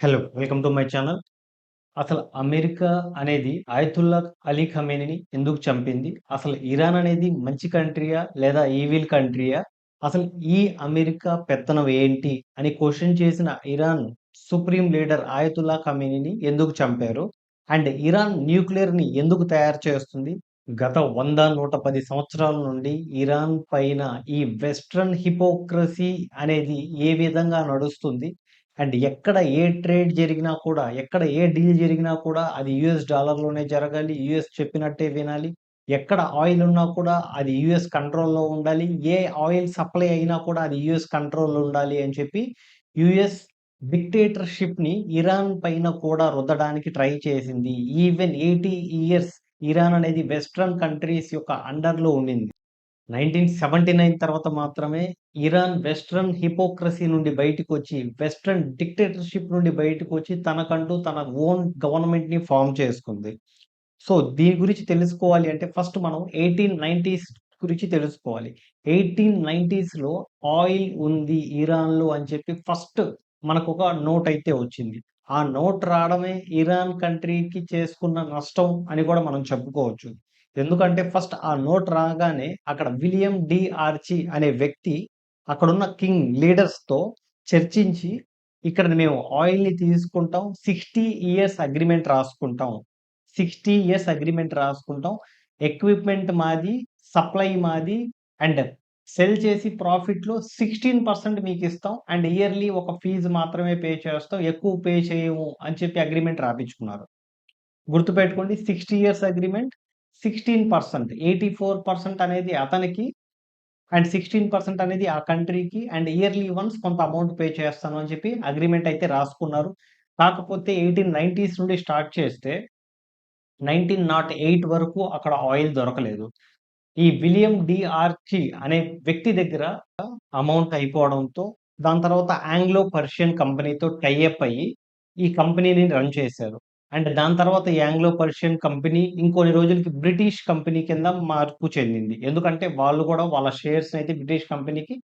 Hello! Welcome to my channel. అసలు America అనేది ఆయతుల్లా అలీ ఖమేనీని ఎందుకు చంపింది? అసలు ఇరాన్ అనేది మంచి కంట్రీయా? లేదా ఈవిల్ కంట్రీయా? అసలు ఈ అమెరికా పెత్తనం ఏంటి? అని క్వెషన్ చేసిన ఇరాన్ సుప్రీం లీడర్ ఆయతుల్లా ఖమేనీని ఎందుకు చంపారు? అండ్ ఇరాన్ న్యూక్లియర్‌ని ఎందుకు తయారు చేస్తుంది? గత 100, 110 సంవత్సరాల నుండి ఇరాన్ పైన ఈ వెస్టర్న్ హిపోక్రసీ అనేది ఏ విధంగా నడుస్తుంది? అండ్ ఎక్కడ ఏ ట్రేడ్ జరిగినా కూడా, ఎక్కడ ఏ డీల్ జరిగినా కూడా అది యూఎస్ డాలర్‌లోనే జరగాలి. యూఎస్ చెప్పినట్టే వినాలి. ఎక్కడ ఆయిల్ ఉన్నా కూడా అది యూఎస్ కంట్రోల్‌లో ఉండాలి. ఏ ఆయిల్ సప్లై అయినా కూడా అది యూఎస్ కంట్రోల్‌లో ఉండాలి అని చెప్పి యూఎస్ డిక్టేటర్‌షిప్‌ని ఇరాన్ పైన కూడా రుద్దడానికి ట్రై చేసింది. ఈవెన్ 80 ఇయర్స్ ఇరాన్ అనేది వెస్టర్న్ కంట్రీస్ యొక్క అండర్‌లో ఉండింది. 1979 తర్వాత మాత్రమే ఇరాన్ వెస్టర్న్ హిపోక్రసీ నుండి బయటికొచ్చి, వెస్టర్న్ డిక్టేటర్‌షిప్ నుండి బయటకొచ్చి తనకంటూ తన ఓన్ గవర్నమెంట్‌ని ఫార్మ్ చేసుకుంది. సో, దీని గురించి తెలుసుకోవాలి అంటే ఫస్ట్ మనం 1890స్ గురించి తెలుసుకోవాలి. 1890స్‌లో ఆయిల్ ఉంది ఇరాన్‌లో అని చెప్పి ఫస్ట్ మనకొక నోట్ అయితే వచ్చింది. ఆ నోట్ రావడమే ఇరాన్ కంట్రీకి చేసుకున్న నష్టం అని కూడా మనం చెప్పుకోవచ్చు. ఎందుకంటే ఫస్ట్ ఆ నోట్ రాగానే అక్కడ విలియం డి ఆర్చి అనే వ్యక్తి అక్కడున్న కింగ్ లీడర్స్‌తో చర్చించి ఇక్కడ మేము ఆయిల్‌ని తీసుకుంటాం. 60 ఇయర్స్ అగ్రీమెంట్ రాసుకుంటాం. 60 ఇయర్స్ అగ్రీమెంట్ రాసుకుంటాం. ఎక్విప్‌మెంట్ మాది, సప్లై మాది అండ్ సెల్ చేసి ప్రాఫిట్‌లో 16% మీకిస్తాం. అండ్ ఇయర్‌లీ ఒక ఫీస్ మాత్రమే పే చేస్తాం. ఎక్కువ పే చేయము అని చెప్పి అగ్రీమెంట్ రాపిచ్చుకున్నారు. గుర్తుపెట్టుకోండి 60 ఇయర్స్ అగ్రీమెంట్, 16% 84% అనేది అతనికి అండ్ 16% అనేది ఆ కంట్రీకి అండ్ ఇయర్‌లీ వన్స్ కొంత అమౌంట్ పే చేస్తాను అని చెప్పి అగ్రీమెంట్ అయితే రాసుకున్నారు. కాకపోతే 1890స్ నుండి స్టార్ట్ చేస్తే 1908 వరకు అక్కడ ఆయిల్ దొరకలేదు. ఈ విలియం డి ఆర్చి అనే వ్యక్తి దగ్గర అమౌంట్ అయిపోవడంతో, దాని తర్వాత ఆంగ్లో పర్షియన్ కంపెనీతో టై అప్ అయ్యి, ఈ కంపెనీని రన్ చేశారు. అండ్ దాని తర్వాత ఈ ఆంగ్లో పర్షియన్ కంపెనీ ఇంకొన్ని రోజులకి బ్రిటిష్ కంపెనీ కింద మార్పు చెందింది. ఎందుకంటే వాళ్ళు గూడా వాళ్ళ షేర్స్‌నయితే బ్రిటిష్ కంపెనీకి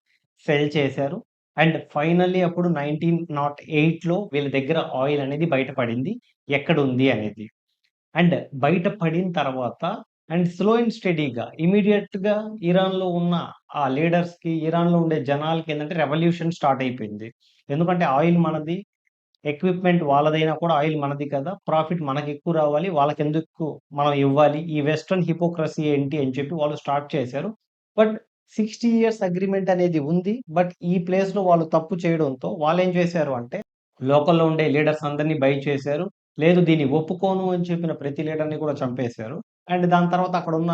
సెల్ చేశారు. అండ్ ఫైనల్లీ అప్పుడు 1908లో వీళ్ళ దగ్గర ఆయిల్ అనేది బయటపడింది. ఎక్కడుంది అనేది. అండ్ బయట పడిన తర్వాత అండ్ స్లో అండ్ స్టడీగా ఇమ్మీడియేట్‌గా ఇరాన్‌లో ఉన్న ఆ లీడర్స్‌కి, ఇరాన్‌లో ఉండే జనాలకేందంటే రెవల్యూషన్ స్టార్ట్ అయిపోయింది. ఎందుకంటే ఆయిల్ మనది, ఎక్విప్‌మెంట్ వాళ్ళదైనా కూడా ఆయిల్ మనది కదా! ప్రాఫిట్ మనకెక్కువ రావాలి. వాళ్ళకెందుకు మనం ఇవ్వాలి? ఈ వెస్టర్న్ హిపోక్రసీ ఏంటి అని చెప్పి వాళ్ళు స్టార్ట్ చేశారు. బట్ 60 ఇయర్స్ అగ్రీమెంట్ అనేది ఉంది. బట్ ఈ ప్లేస్‌లో వాళ్ళు తప్పు చేయడంతో వాళ్ళేం చేశారు అంటే లోకల్‌లో ఉండే లీడర్స్ అందరిని బై చేశారు. లేదు దీన్ని ఒప్పుకోను అని చెప్పిన ప్రతి లీడర్‌ని కూడా చంపేశారు. అండ్ దాని తర్వాత అక్కడున్న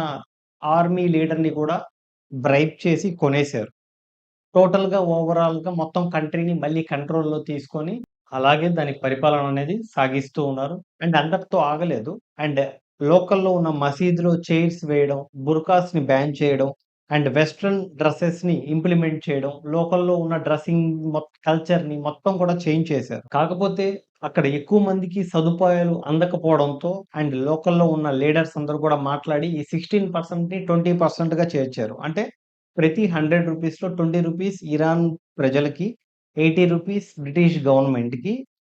ఆర్మీ లీడర్‌ని కూడా బ్రైబ్ చేసి కొనేశారు. టోటల్‌గా ఓవరాల్‌గా మొత్తం కంట్రీని మళ్ళీ కంట్రోల్‌లో తీసుకొని, అలాగే దాని పరిపాలన అనేది సాగిస్తూ ఉన్నారు. అండ్ అంతటితో ఆగలేదు. అండ్ లోకల్‌లో ఉన్న మసీదులో చైర్స్ వేయడం, బుర్కాస్‌ని బ్యాన్ చేయడం, అండ్ వెస్టర్న్ డ్రెసెస్‌ని ఇంప్లిమెంట్ చేయడం, లోకల్‌లో ఉన్న డ్రెసింగ్ కల్చర్‌ని మొత్తం కూడా చేంజ్ చేశారు. కాకపోతే అక్కడ ఎక్కువ మందికి సదుపాయాలు అందకపోవడంతో అండ్ లోకల్‌లో ఉన్న లీడర్స్ అందరూ కూడా మాట్లాడి ఈ 16%ని 20%గా చేర్చారు. అంటే ప్రతి రూ. 100లో రూ. 20 ఇరాన్ ప్రజలకి, రూ. 80 బ్రిటిష్ గవర్నమెంట్‌కి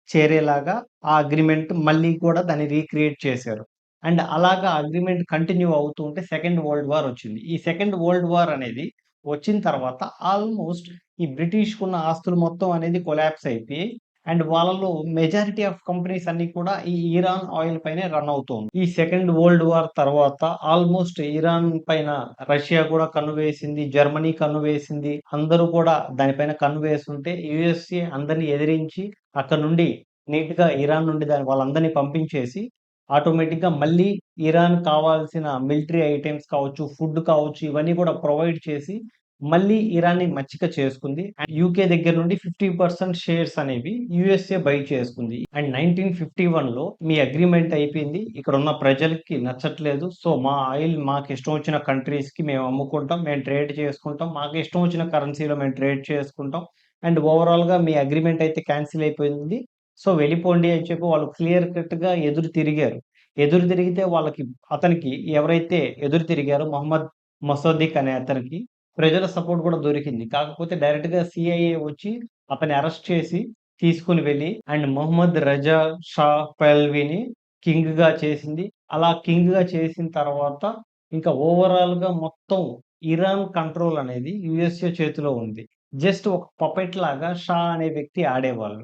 చేరేలాగా ఆ అగ్రీమెంట్ మళ్ళీ కూడా దాన్ని రీక్రియేట్ చేశారు. అండ్ అలాగా అగ్రీమెంట్ కంటిన్యూ అవుతూ ఉంటే సెకండ్ వరల్డ్ వార్ వచ్చింది. ఈ సెకండ్ వరల్డ్ వార్ అనేది వచ్చిన తర్వాత ఆల్‌మోస్ట్ ఈ బ్రిటిష్‌కున్న ఆస్తులు మొత్తం అనేది కొలాప్స్ అయిపోయి అండ్ వాళ్ళలో మెజారిటీ ఆఫ్ కంపెనీస్ అన్నీ కూడా ఈ ఇరాన్ ఆయిల్ పైనే రన్ అవుతుంది. ఈ సెకండ్ వరల్డ్ వార్ తర్వాత ఆల్‌మోస్ట్ ఇరాన్ పైన రష్యా కూడా కన్నువేసింది. జర్మనీ కన్నువేసింది. అందరూ కూడా దానిపైన కన్నువేస్తుంటే యూఎస్ఏ అందరిని ఎదిరించి అక్కడి నుండి నీట్‌గా ఇరాన్ నుండి వాళ్ళందరిని పంపించేసి ఆటోమేటిక్‌గా మళ్ళీ ఇరాన్ కావాల్సిన మిలిటరీ ఐటెమ్స్ కావచ్చు, ఫుడ్ కావచ్చు ఇవన్నీ కూడా ప్రొవైడ్ చేసి మళ్ళీ ఇరాన్‌ని మచ్చిక చేసుకుంది. అండ్ యూకే దగ్గర నుండి 50% షేర్స్ అనేవి యూఎస్ఏ బై చేసుకుంది. అండ్ 1951లో మీ అగ్రీమెంట్ అయిపోయింది. ఇక్కడున్న ప్రజలకి నచ్చట్లేదు. సో, మా ఆయిల్ మాకిష్టం వచ్చిన కంట్రీస్‌కి మేము అమ్ముకుంటాం. మేము ట్రేడ్ చేసుకుంటాం. మాకిష్టం వచ్చిన కరెన్సీలో మేము ట్రేడ్ చేసుకుంటాం. అండ్ ఓవరాల్‌గా మీ అగ్రీమెంట్ అయితే క్యాన్సిల్ అయిపోయింది. సో, వెళ్ళిపోండి అని చెప్పి వాళ్ళు క్లియర్ కట్‌గా ఎదురు తిరిగారు. ఎదురు తిరిగితే వాళ్ళకి అతనికి ఎవరైతే ఎదురు తిరిగారో మొహమ్మద్ మొసద్దిక్ అనే అతనికి ప్రజల సపోర్ట్ కూడా దొరికింది. కాకపోతే డైరెక్ట్‌గా సీఐఏ వచ్చి అతన్ని అరెస్ట్ చేసి తీసుకొని వెళ్ళి అండ్ మొహమ్మద్ రజా షా పహ్లవీని కింగ్‌గా చేసింది. అలా కింగ్‌గా చేసిన తర్వాత ఇంకా ఓవరాల్‌గా మొత్తం ఇరాన్ కంట్రోల్ అనేది యూఎస్ఏ చేతిలో ఉంది. జస్ట్ ఒక పపెట్ లాగా షా అనే వ్యక్తి ఆడేవాళ్ళు.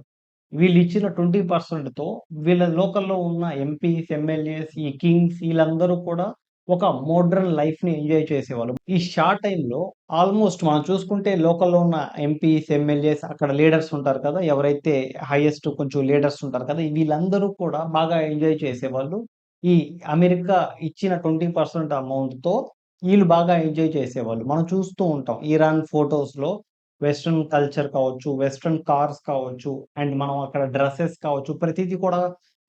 వీళ్ళిచ్చిన 20%తో వీళ్ళ లోకల్‌లో ఉన్న ఎంపీస్, ఎమ్మెల్యేస్, ఈ కింగ్స్ ఈళ్ళందరూ కూడా ఒక మోడ్రన్ లైఫ్‌ని ఎంజాయ్ చేసేవాళ్ళు. ఈ షా టైమ్‌లో ఆల్‌మోస్ట్ మనం చూసుకుంటే లోకల్‌లో ఉన్న ఎంపీస్, ఎమ్మెల్యేస్ అక్కడ లీడర్స్ ఉంటారు కదా! ఎవరైతే హైయెస్ట్ కొంచెం లీడర్స్ ఉంటారు కదా! వీళ్ళందరూ కూడా బాగా ఎంజాయ్ చేసేవాళ్ళు. ఈ అమెరికా ఇచ్చిన 20% అమౌంట్‌తో ఈళ్ళు బాగా ఎంజాయ్ చేసేవాళ్ళు. మనం చూస్తూ ఉంటాం. ఇరాన్ ఫోటోస్‌లో వెస్టర్న్ కల్చర్ కావచ్చు, వెస్టర్న్ కార్స్ కావచ్చు, అండ్ మనం అక్కడ డ్రెసెస్ కావచ్చు, ప్రతీది కూడా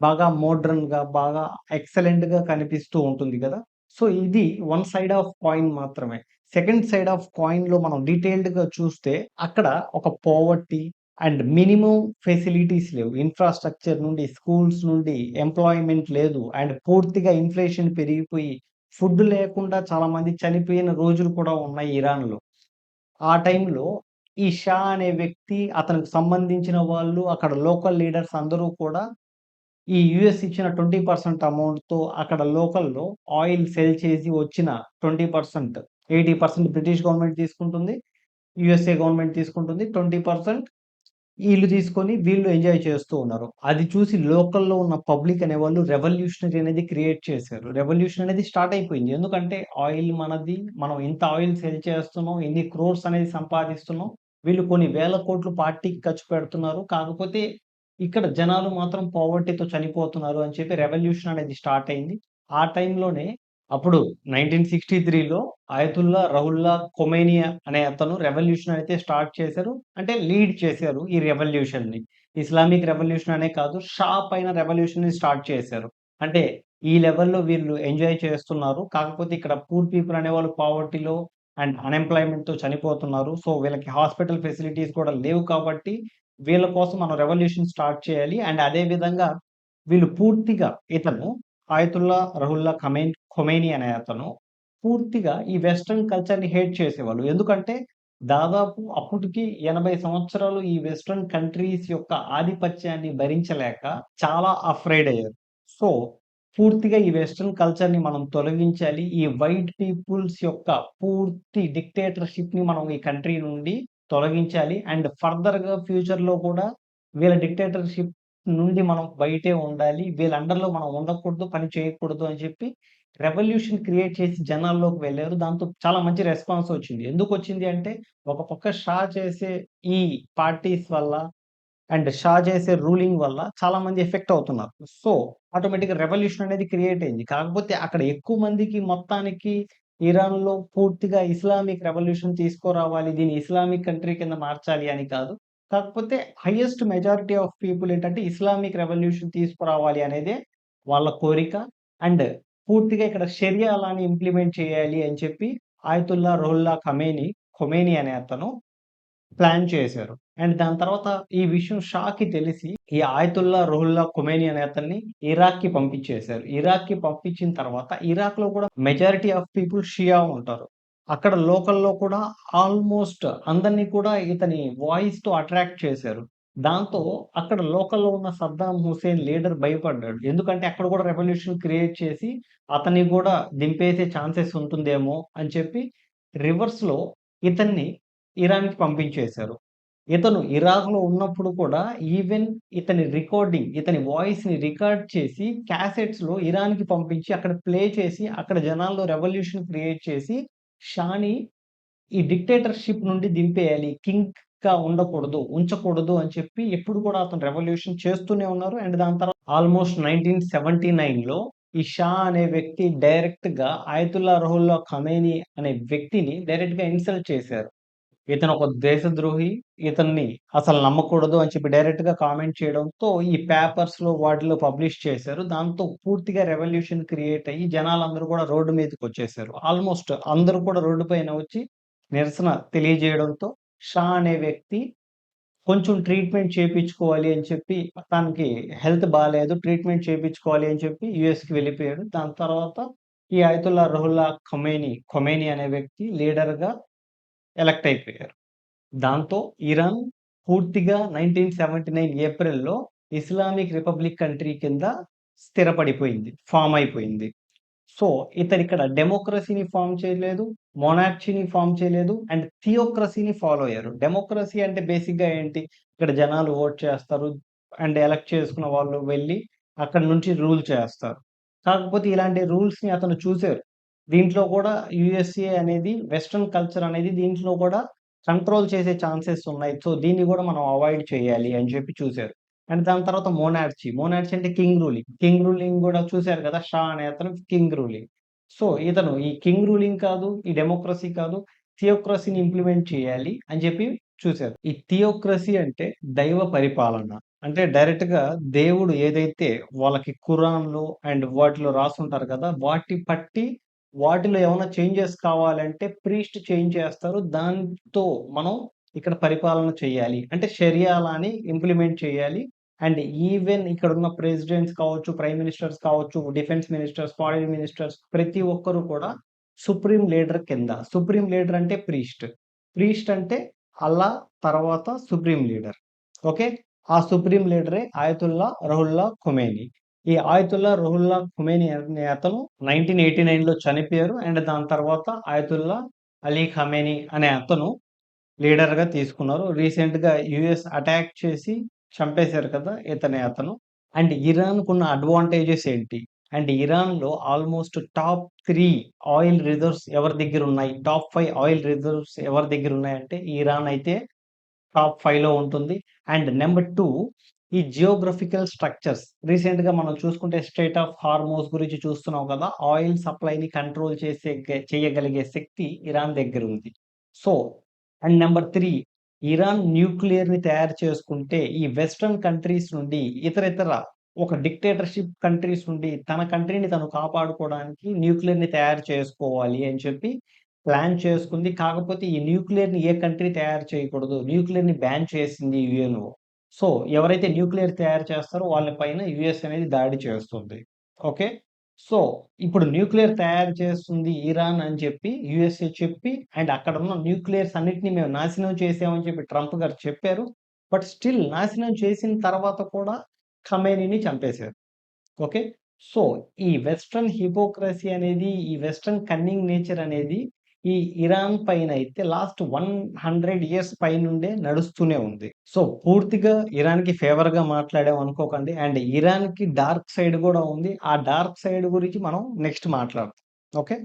బాగా మోడ్రన్‌గా, బాగా ఎక్సలెంట్‌గా కనిపిస్తూ ఉంటుంది గదా! సో, ఇది వన్ సైడ్ ఆఫ్ కాయిన్ మాత్రమే. సెకండ్ సైడ్ ఆఫ్ కాయిన్‌లో మనం డీటెయిల్డ్‌గా చూస్తే అక్కడ ఒక పోవర్టీ అండ్ మినిమమ్ ఫెసిలిటీస్ లేవు. ఇన్‌ఫ్రాస్ట్రక్చర్ నుండి, స్కూల్స్ నుండి, ఎంప్లాయ్‌మెంట్ లేదు. అండ్ పూర్తిగా ఇన్‌ఫ్లేషన్ పెరిగిపోయి ఫుడ్ లేకుండా చాలా మంది చనిపోయిన రోజులు కూడా ఉన్నాయి ఇరాన్‌లో. ఆ టైంలో ఈ షా అనే వ్యక్తి, అతనికి సంబంధించిన వాళ్ళు, అక్కడ లోకల్ లీడర్స్ అందరూ కూడా ఈ యూఎస్ ఇచ్చిన 20% అమౌంట్‌తో అక్కడ లోకల్‌లో ఆయిల్ సెల్ చేసి వచ్చిన 20%, 80% బ్రిటిష్ గవర్నమెంట్ తీసుకుంటుంది. యూఎస్ఏ గవర్నమెంట్ తీసుకుంటుంది. 20% ఈళ్ళు తీసుకొని వీళ్ళు ఎంజాయ్ చేస్తూ ఉన్నారు. అది చూసి లోకల్‌లో ఉన్న పబ్లిక్ అనేవాళ్ళు రెవల్యూషనరీ అనేది క్రియేట్ చేశారు. రెవల్యూషన్ అనేది స్టార్ట్ అయిపోయింది. ఎందుకంటే ఆయిల్ మనది. మనం ఇంత ఆయిల్ సెల్ చేస్తున్నాం. ఇన్ని క్రోర్స్ అనేది సంపాదిస్తున్నాం. వీళ్ళు కొన్ని వేల కోట్లు పార్టీకి ఖర్చు పెడుతున్నారు. కాకపోతే ఇక్కడ జనాలు మాత్రం పావర్టీతో చనిపోతున్నారు అని చెప్పి రెవల్యూషన్ అనేది స్టార్ట్ అయింది. ఆ టైంలోనే అప్పుడు 1963లో ఆయతుల్లా రహుల్లా ఖొమైనీ అనే అతను రెవల్యూషన్ అయితే స్టార్ట్ చేశారు. అంటే లీడ్ చేశారు ఈ రెవల్యూషన్‌ని. ఇస్లామిక్ రెవల్యూషన్ అనే కాదు, షా పైన రెవల్యూషన్‌ని స్టార్ట్ చేశారు. అంటే ఈ లెవెల్‌లో వీళ్ళు ఎంజాయ్ చేస్తున్నారు. కాకపోతే ఇక్కడ పూర్ పీపుల్ అనేవాళ్ళు పావర్టీలో అండ్ అన్‌ఎంప్లాయ్‌మెంట్‌తో చనిపోతున్నారు. సో, వీళ్ళకి హాస్పిటల్ ఫెసిలిటీస్ కూడా లేవు కాబట్టి వీళ్ళ కోసం మనం రెవల్యూషన్ స్టార్ట్ చేయాలి. అండ్ అదే విధంగా వీళ్ళు పూర్తిగా ఇతను ఆయతుల్లా రహుల్లా ఖొమైనీ అనే అతను పూర్తిగా ఈ వెస్టర్న్ కల్చర్‌ని హేట్ చేసేవాళ్ళు. ఎందుకంటే దాదాపు అప్పటికి 80 సంవత్సరాలు ఈ వెస్టర్న్ కంట్రీస్ యొక్క ఆధిపత్యాన్ని భరించలేక చాలా అఫ్రైడ్ అయ్యారు. సో, పూర్తిగా ఈ వెస్టర్న్ కల్చర్‌ని మనం తొలగించాలి. ఈ వైట్ పీపుల్స్ యొక్క పూర్తి డిక్టేటర్‌షిప్‌ని మనం ఈ కంట్రీ నుండి తొలగించాలి. అండ్ ఫర్దర్‌గా ఫ్యూచర్‌లో కూడా వీళ్ళ డిక్టేటర్‌షిప్ నుండి మనం బయటే ఉండాలి. వీళ్ళ అండర్‌లో మనం ఉండకూడదు, పని చేయకూడదు అని చెప్పి రెవల్యూషన్ క్రియేట్ చేసి జనాల్లోకి వెళ్లారు. దాంతో చాలా మంచి రెస్పాన్స్ వచ్చింది. ఎందుకొచ్చింది అంటే, ఒక పక్క షా చేసే ఈ పార్టీస్ వల్ల అండ్ షా చేసే రూలింగ్ వల్ల చాలా మంది ఎఫెక్ట్ అవుతున్నారు. సో, ఆటోమేటిక్‌గా రెవల్యూషన్ అనేది క్రియేట్ అయింది. కాకపోతే అక్కడ ఎక్కువ మందికి మొత్తానికి ఇరాన్‌లో పూర్తిగా ఇస్లామిక్ రెవల్యూషన్ తీసుకురావాలి. దీన్ని ఇస్లామిక్ కంట్రీ కింద మార్చాలి అని కాదు. కాకపోతే హైయెస్ట్ మెజారిటీ ఆఫ్ పీపుల్ ఏంటంటే ఇస్లామిక్ రెవల్యూషన్ తీసుకురావాలి అనేదే వాళ్ళ కోరిక. అండ్ పూర్తిగా ఇక్కడ షరియా లాని ఇంప్లిమెంట్ చేయాలి అని చెప్పి ఆయతుల్లా రహుల్లా ఖొమైనీ అనే అతను ప్లాన్ చేశారు. అండ్ దాని తర్వాత ఈ విషయం షాకి తెలిసి, ఈ ఆయతుల్లా రుహుల్లా ఖొమైనీ అనే అతన్ని ఇరాక్‌కి పంపించేశారు. ఇరాక్‌కి పంపించిన తర్వాత ఇరాక్‌లో కూడా మెజారిటీ ఆఫ్ పీపుల్ షియా ఉంటారు. అక్కడ లోకల్‌లో కూడా ఆల్‌మోస్ట్ అందరిని కూడా ఇతని వాయిస్‌తో అట్రాక్ట్ చేశారు. దాంతో అక్కడ లోకల్‌లో ఉన్న సద్దాం హుసేన్ లీడర్ భయపడ్డాడు. ఎందుకంటే అక్కడ కూడా రెవల్యూషన్ క్రియేట్ చేసి అతన్ని గూడా దింపేసే ఛాన్సెస్ ఉంటుందేమో అని చెప్పి రివర్స్‌లో ఇతన్ని ఇరాన్‌కి పంపించేశారు. ఇతను ఇరాక్‌లో ఉన్నప్పుడు కూడా ఈవెన్ ఇతని రికార్డింగ్, ఇతని వాయిస్‌ని రికార్డ్ చేసి క్యాసెట్స్‌లో ఇరాన్‌కి పంపించి అక్కడ ప్లే చేసి అక్కడ జనాల్లో రెవల్యూషన్ క్రియేట్ చేసి షాని ఈ డిక్టేటర్‌షిప్ నుండి దింపేయాలి. కింగ్‌గా ఉండకూడదు, ఉంచకూడదు అని చెప్పి ఎప్పుడు కూడా అతను రెవల్యూషన్ చేస్తూనే ఉన్నారు. అండ్ దాని తర్వాత ఆల్‌మోస్ట్ 1979లో ఈ షా అనే వ్యక్తి డైరెక్ట్‌గా ఆయతుల్లా రుహుల్లా ఖమేనీ అనే వ్యక్తిని డైరెక్ట్‌గా ఇన్సల్ట్ చేశారు. ఇతనొక దేశద్రోహి. ఇతన్ని అసలు నమ్మకూడదు అని చెప్పి డైరెక్ట్‌గా కామెంట్ చేయడంతో, ఈ పేపర్స్‌లో వాటిలో పబ్లిష్ చేశారు. దాంతో పూర్తిగా రెవల్యూషన్ క్రియేట్ అయ్యి జనాలందరూ కూడా రోడ్డు మీదకొచ్చేసారు. ఆల్‌మోస్ట్ అందరూ కూడా రోడ్డు పైన వచ్చి నిరసన తెలియజేయడంతో, షా అనే వ్యక్తి కొంచెం ట్రీట్‌మెంట్ చేపించుకోవాలి అని చెప్పి తనకి హెల్త్ బాలేదు. ట్రీట్‌మెంట్ చేపించుకోవాలి అని చెప్పి యూఎస్‌కి వెళ్ళిపోయాడు. దాని తర్వాత ఈ ఆయతుల్లా రుహుల్లా ఖొమైనీ అనే వ్యక్తి లీడర్‌గా ఎలక్ట్ అయిపోయారు. దాంతో ఇరాన్ పూర్తిగా 1979 ఏప్రిల్‌లో ఇస్లామిక్ రిపబ్లిక్ కంట్రీ కింద స్థిరపడిపోయింది. ఫార్మ్ అయిపోయింది. సో, ఇతనిక్కడ డెమోక్రసీని ఫార్మ్ చేయలేదు. మొనార్చీని ఫార్మ్ చేయలేదు. అండ్ థియోక్రసీని ఫాలో అయ్యారు. డెమోక్రసీ అంటే బేసిక్‌గా ఏంటి? ఇక్కడ జనాలు ఓట్ చేస్తారు. అండ్ ఎలక్ట్ చేసుకున్న వాళ్ళు వెళ్లి అక్కడి నుంచి రూల్ చేస్తారు. కాకపోతే ఇలాంటి రూల్స్‌ని అతను చూసారు. దీంట్లో కూడా యూఎస్ఏ అనేది వెస్టర్న్ కల్చర్ అనేది దీంట్లో కూడా కంట్రోల్ చేసే ఛాన్సెస్ ఉన్నాయి. సో, దీన్ని కూడా మనం అవాయిడ్ చేయాలి అని చెప్పి చూసారు. అండ్ దాని తర్వాత మోనార్చీ. మోనార్చీ అంటే కింగ్ రూలింగ్. కింగ్ రూలింగ్ గూడా చూసారు కదా! షా అనే అతను కింగ్ రూలింగ్. సో, ఇతను ఈ కింగ్ రూలింగ్ కాదు, ఈ డెమోక్రసీ కాదు, థియోక్రసీని ఇంప్లిమెంట్ చేయాలి అని చెప్పి చూసారు. ఈ థియోక్రసీ అంటే దైవ పరిపాలన. అంటే డైరెక్ట్‌గా దేవుడు ఏదైతే వాళ్ళకి ఖురాన్‌లో అండ్ వాటిలో రాసుంటారు కదా! వాటిలో ఏమన్నా చేంజెస్ కావాలంటే ప్రీస్ట్ చేంజ్ చేస్తారు. దాంతో మనం ఇక్కడ పరిపాలన చేయాలి. అంటే షరియా లాని ఇంప్లిమెంట్ చేయాలి. అండ్ ఈవెన్ ఇక్కడున్న ప్రెసిడెంట్స్ కావచ్చు, ప్రైమ్ మినిస్టర్స్ కావచ్చు, డిఫెన్స్ మినిస్టర్స్, ఫారిన్ మినిస్టర్స్ ప్రతి ఒక్కరు కూడా సుప్రీం లీడర్ కింద. సుప్రీం లీడర్ అంటే ప్రీస్ట్. ప్రీస్ట్ అంటే అల్లా తర్వాత సుప్రీం లీడర్. ఓకే. ఆ సుప్రీం లీడరే ఆయతుల్లా రహుల్లా ఖొమేని. ఈ ఆయతుల్లా రహుల్లా ఖొమేని అనే అతను 1989లో చనిపోయారు. అండ్ దాని తర్వాత ఆయతుల్లా అలీ ఖమేని అనే అతను లీడర్‌గా తీసుకున్నారు. రీసెంట్‌గా యూఎస్ అటాక్ చేసి చంపేశారు కదా! అతను. అండ్ ఇరాన్‌కున్న అడ్వాంటేజెస్ ఏంటి? అండ్ ఇరాన్‌లో ఆల్‌మోస్ట్ టాప్ 3 ఆయిల్ రిజర్వ్స్ ఎవరి దగ్గరున్నాయి? టాప్ 5 ఆయిల్ రిజర్వ్స్ ఎవరి దగ్గరున్నాయంటే ఇరాన్ అయితే టాప్ 5లో ఉంటుంది. అండ్ నంబర్ 2 ఈ జియోగ్రఫికల్ స్ట్రక్చర్స్. రీసెంట్‌గా మనం చూసుకుంటే స్ట్రెయిట్ ఆఫ్ హార్మోస్ గురించి చూస్తున్నాం కదా! ఆయిల్ సప్లైని కంట్రోల్ చేయగలిగే శక్తి ఇరాన్ దగ్గరుంది. సో, అండ్ నంబర్ 3 ఇరాన్ న్యూక్లియర్‌ని తయారు చేసుకుంటే ఈ వెస్టర్న్ కంట్రీస్ నుండి ఇతరితర ఒక డిక్టేటర్‌షిప్ కంట్రీస్ నుండి తన కంట్రీని తను కాపాడుకోవడానికి న్యూక్లియర్‌ని తయారు చేసుకోవాలి అని చెప్పి ప్లాన్ చేసుకుంది. కాకపోతే ఈ న్యూక్లియర్‌ని ఏ కంట్రీ తయారు చేయకూడదు. న్యూక్లియర్‌ని బ్యాన్ చేసింది యూఎన్ఓ. సో, ఎవరైతే న్యూక్లియర్ తయారు చేస్తారో వాళ్ళ పైన యూఎస్ అనేది దాడి చేస్తుంది. ఓకే. సో, ఇప్పుడు న్యూక్లియర్ తయారు చేస్తుంది ఇరాన్ అని చెప్పి యూఎస్ఏ చెప్పి అండ్ అక్కడున్న న్యూక్లియర్స్ అన్నిటిని మేము నాశనం చేసామని చెప్పి ట్రంప్ గారు చెప్పారు. బట్ స్టిల్ నాశనం చేసిన తర్వాత కూడా ఖమేనీని చంపేశారు. ఓకే. సో, ఈ వెస్టర్న్ హిపోక్రసీ అనేది, ఈ వెస్టర్న్ కన్నింగ్ నేచర్ అనేది ఈ ఇరాన్ పైనైతే లాస్ట్ 100 ఇయర్స్ పైనుండే నడుస్తూనే ఉంది. సో, పూర్తిగా ఇరాన్‌కి ఫేవర్‌గా మాట్లాడాం అనుకోకండి. అండ్ ఇరాన్‌కి డార్క్ సైడ్ గూడా ఉంది. ఆ డార్క్ సైడ్ గురించి మనం నెక్స్ట్ మాట్లాడదాం. ఓకే.